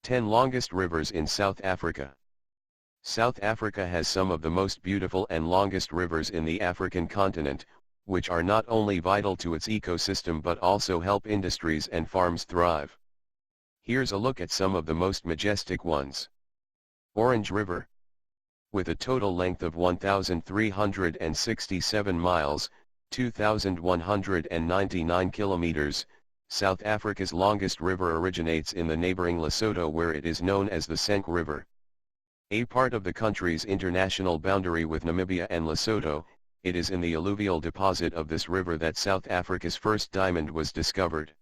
10 longest rivers in South Africa. South Africa has some of the most beautiful and longest rivers in the African continent, which are not only vital to its ecosystem but also help industries and farms thrive. Here's a look at some of the most majestic ones. Orange River. With a total length of 1,367 miles, 2,199 kilometers, South Africa's longest river originates in the neighboring Lesotho, where it is known as the Senq River. A part of the country's international boundary with Namibia and Lesotho, it is in the alluvial deposit of this river that South Africa's first diamond was discovered.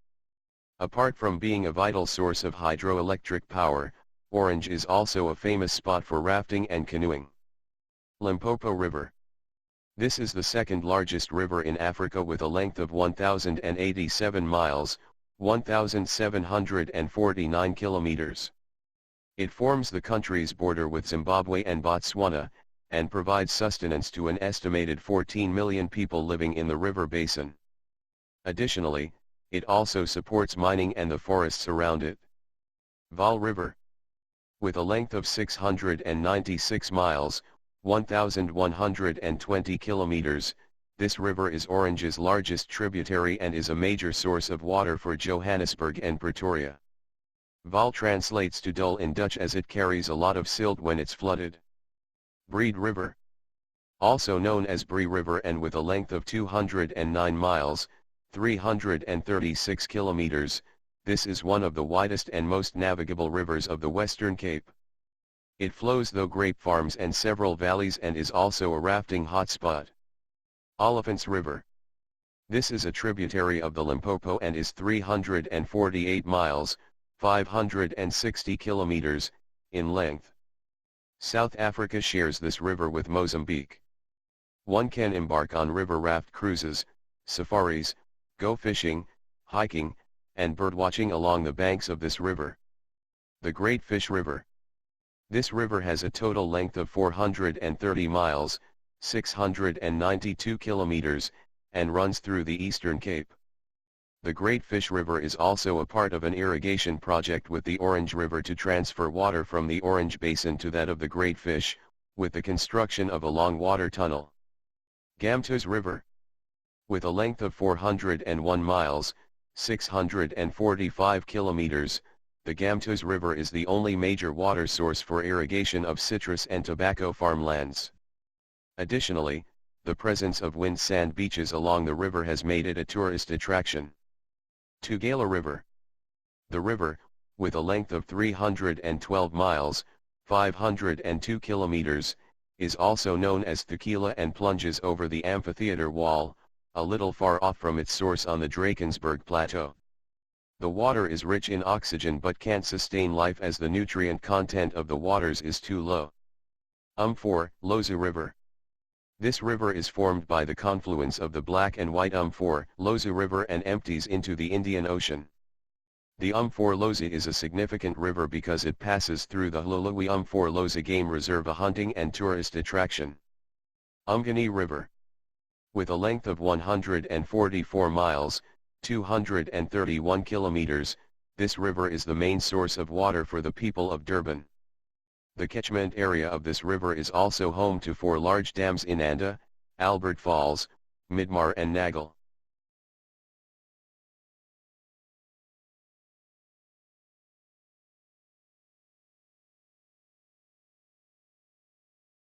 Apart from being a vital source of hydroelectric power, Orange is also a famous spot for rafting and canoeing. Limpopo River. This is the second largest river in Africa with a length of 1,087 miles, 1,749 kilometers. It forms the country's border with Zimbabwe and Botswana, and provides sustenance to an estimated 14 million people living in the river basin. Additionally, it also supports mining and the forests around it. Vaal River. With a length of 696 miles, 1,120 kilometers, this river is Orange's largest tributary and is a major source of water for Johannesburg and Pretoria. Vaal translates to dull in Dutch as it carries a lot of silt when it's flooded. Breede River. Also known as Breë River and with a length of 209 miles, 336 kilometers, this is one of the widest and most navigable rivers of the Western Cape. It flows through grape farms and several valleys and is also a rafting hotspot. Olifants River. This is a tributary of the Limpopo and is 348 miles, 560 kilometers, in length. South Africa shares this river with Mozambique. One can embark on river raft cruises, safaris, go fishing, hiking, and birdwatching along the banks of this river. The Great Fish River. This river has a total length of 430 miles, 692 kilometers, and runs through the Eastern Cape. The Great Fish River is also a part of an irrigation project with the Orange River to transfer water from the Orange Basin to that of the Great Fish, with the construction of a long water tunnel. Gamtoos River. With a length of 401 miles, 645 kilometers, the Gamtoos River is the only major water source for irrigation of citrus and tobacco farmlands. Additionally, the presence of wind sand beaches along the river has made it a tourist attraction. Tugela River. The river, with a length of 312 miles, 502 kilometers, is also known as Tugela and plunges over the amphitheater wall, a little far off from its source on the Drakensberg Plateau. The water is rich in oxygen but can't sustain life as the nutrient content of the waters is too low. Umfolozi River. This river is formed by the confluence of the Black and White Umfolozi River and empties into the Indian Ocean. The Umfolozi is a significant river because it passes through the Hluliwe Umfolozi Game Reserve, a hunting and tourist attraction. Umgeni River. With a length of 144 miles, 231 kilometers, this river is the main source of water for the people of Durban. The catchment area of this river is also home to 4 large dams in Anda, Albert Falls, Midmar and Nagal.